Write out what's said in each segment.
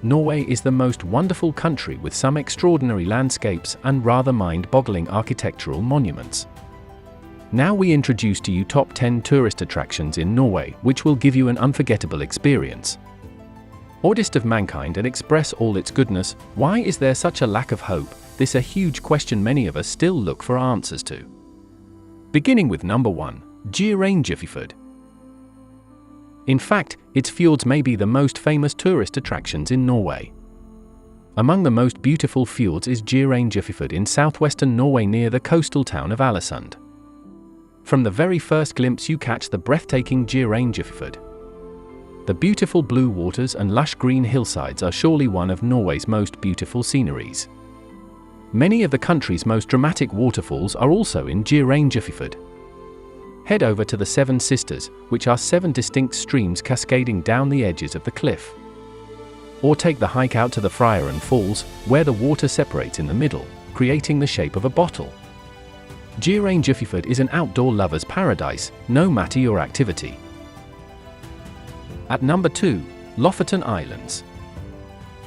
Norway is the most wonderful country with some extraordinary landscapes and rather mind-boggling architectural monuments. Now we introduce to you top 10 tourist attractions in Norway, which will give you an unforgettable experience. Oldest of mankind and express all its goodness, why is there such a lack of hope? This is a huge question many of us still look for answers to. Beginning with number 1, Geirangerfjord. In fact, its fjords may be the most famous tourist attractions in Norway. Among the most beautiful fjords is Geirangerfjord in southwestern Norway near the coastal town of Ålesund. From the very first glimpse you catch the breathtaking Geirangerfjord. The beautiful blue waters and lush green hillsides are surely one of Norway's most beautiful sceneries. Many of the country's most dramatic waterfalls are also in Geirangerfjord. Head over to the Seven Sisters, which are 7 distinct streams cascading down the edges of the cliff. Or take the hike out to the Fjord Falls, where the water separates in the middle, creating the shape of a bottle. Geirangerfjord is an outdoor lover's paradise, no matter your activity. At number 2, Lofoten Islands.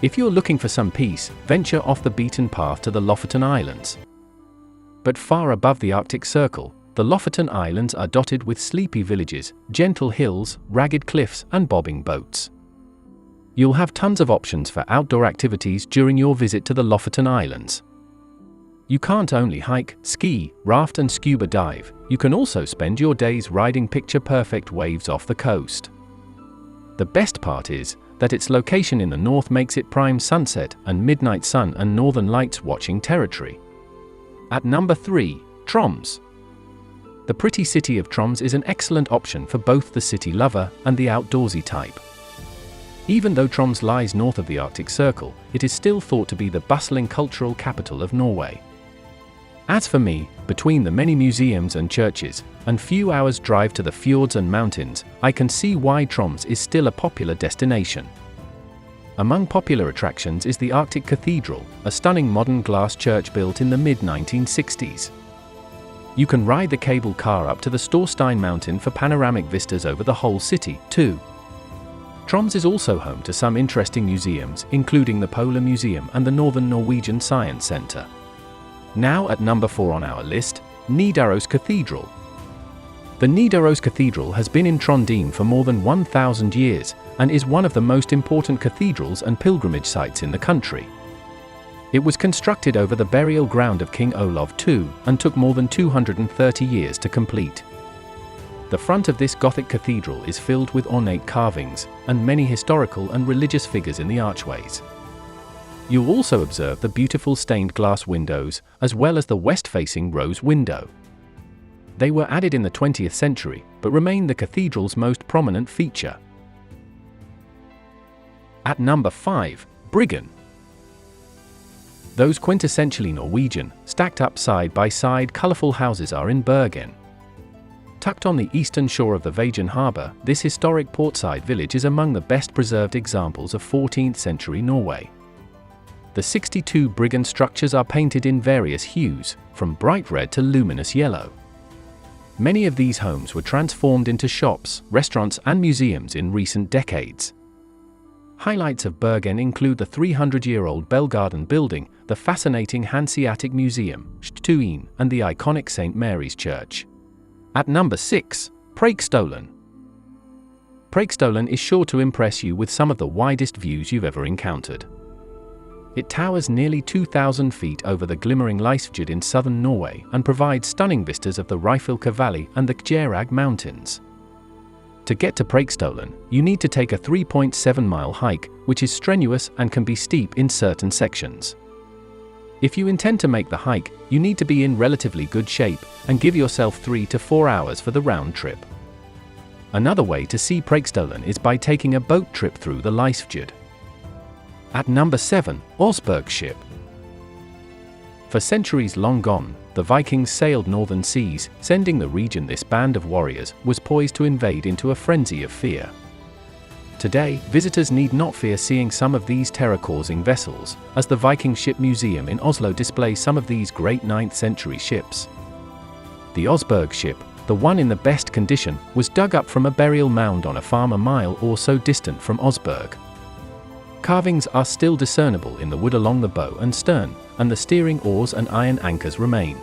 If you're looking for some peace, venture off the beaten path to the Lofoten Islands. But far above the Arctic Circle, the Lofoten Islands are dotted with sleepy villages, gentle hills, ragged cliffs, and bobbing boats. You'll have tons of options for outdoor activities during your visit to the Lofoten Islands. You can't only hike, ski, raft, and scuba dive, you can also spend your days riding picture-perfect waves off the coast. The best part is that its location in the north makes it prime sunset and midnight sun and northern lights watching territory. At number 3, Tromsø. The pretty city of Tromsø is an excellent option for both the city lover and the outdoorsy type. Even though Tromsø lies north of the Arctic Circle, it is still thought to be the bustling cultural capital of Norway. As for me, between the many museums and churches, and few hours' drive to the fjords and mountains, I can see why Tromsø is still a popular destination. Among popular attractions is the Arctic Cathedral, a stunning modern glass church built in the mid-1960s. You can ride the cable car up to the Storstein Mountain for panoramic vistas over the whole city, too. Tromsø is also home to some interesting museums, including the Polar Museum and the Northern Norwegian Science Centre. Now at number 4 on our list, Nidaros Cathedral. The Nidaros Cathedral has been in Trondheim for more than 1,000 years, and is one of the most important cathedrals and pilgrimage sites in the country. It was constructed over the burial ground of King Olav II, and took more than 230 years to complete. The front of this Gothic cathedral is filled with ornate carvings, and many historical and religious figures in the archways. You'll also observe the beautiful stained glass windows, as well as the west-facing rose window. They were added in the 20th century, but remain the cathedral's most prominent feature. At number 5, Bergen. Those quintessentially Norwegian, stacked up side by side colourful houses are in Bergen. Tucked on the eastern shore of the Viking harbour, this historic portside village is among the best preserved examples of 14th century Norway. The 62 Bergen structures are painted in various hues, from bright red to luminous yellow. Many of these homes were transformed into shops, restaurants, and museums in recent decades. Highlights of Bergen include the 300-year-old Belgarden building, the fascinating Hanseatic Museum, Stuen, and the iconic St. Mary's Church. At number 6, Preikestolen. Preikestolen is sure to impress you with some of the widest views you've ever encountered. It towers nearly 2,000 feet over the glimmering Leisfjord in southern Norway and provides stunning vistas of the Ryfylke Valley and the Gjerag Mountains. To get to Preikestolen, you need to take a 3.7-mile hike, which is strenuous and can be steep in certain sections. If you intend to make the hike, you need to be in relatively good shape and give yourself 3 to 4 hours for the round trip. Another way to see Preikestolen is by taking a boat trip through the Leisfjord. At number 7, Osbergskip. For centuries long gone, the Vikings sailed northern seas, sending the region this band of warriors was poised to invade into a frenzy of fear. Today, visitors need not fear seeing some of these terror-causing vessels, as the Viking Ship Museum in Oslo displays some of these great 9th century ships. The Osberg ship, the one in the best condition, was dug up from a burial mound on a farm a mile or so distant from Osberg. Carvings are still discernible in the wood along the bow and stern, and the steering oars and iron anchors remain.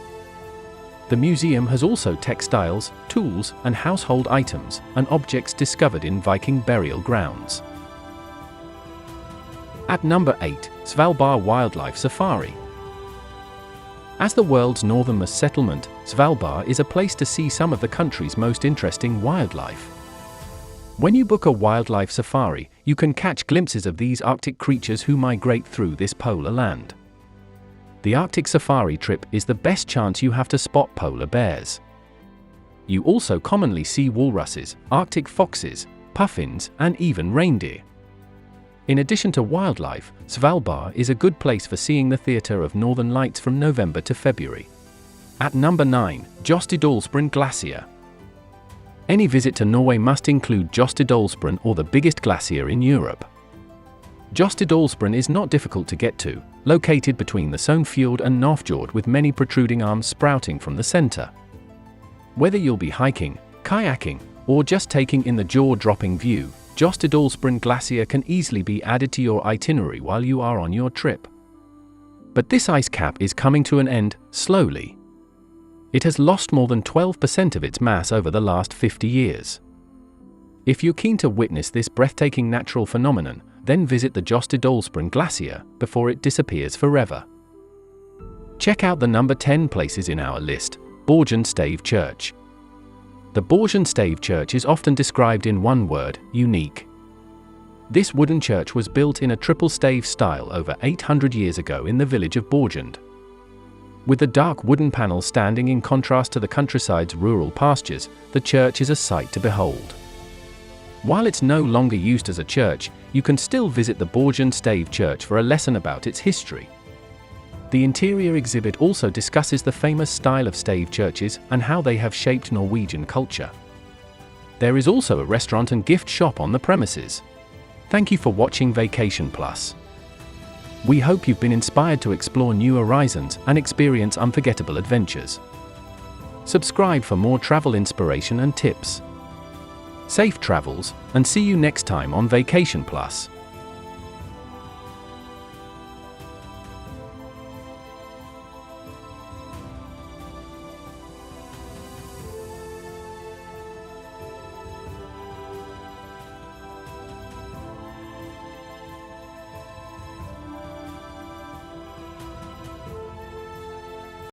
The museum has also textiles, tools, and household items, and objects discovered in Viking burial grounds. At number 8, Svalbard Wildlife Safari. As the world's northernmost settlement, Svalbard is a place to see some of the country's most interesting wildlife. When you book a wildlife safari, you can catch glimpses of these Arctic creatures who migrate through this polar land. The Arctic safari trip is the best chance you have to spot polar bears. You also commonly see walruses, Arctic foxes, puffins, and even reindeer. In addition to wildlife, Svalbard is a good place for seeing the theatre of northern lights from November to February. At number 9, Jostedalsbreen Glacier. Any visit to Norway must include Jostedalsbreen, or the biggest glacier in Europe. Jostedalsbreen is not difficult to get to, located between the Fjord and Norwfjord, with many protruding arms sprouting from the center. Whether you'll be hiking, kayaking, or just taking in the jaw-dropping view, Jostedalsbreen Glacier can easily be added to your itinerary while you are on your trip. But this ice cap is coming to an end, slowly. It has lost more than 12% of its mass over the last 50 years. If you're keen to witness this breathtaking natural phenomenon, then visit the Jostedalsbreen Glacier before it disappears forever. Check out the number 10 places in our list, Borgen Stave Church. The Borgen Stave Church is often described in one word: unique. This wooden church was built in a triple stave style over 800 years ago in the village of Borgend. With the dark wooden panels standing in contrast to the countryside's rural pastures, the church is a sight to behold. While it's no longer used as a church, you can still visit the Borgen Stave Church for a lesson about its history. The interior exhibit also discusses the famous style of stave churches and how they have shaped Norwegian culture. There is also a restaurant and gift shop on the premises. Thank you for watching Vacation Plus. We hope you've been inspired to explore new horizons and experience unforgettable adventures. Subscribe for more travel inspiration and tips. Safe travels, and see you next time on Vacation Plus.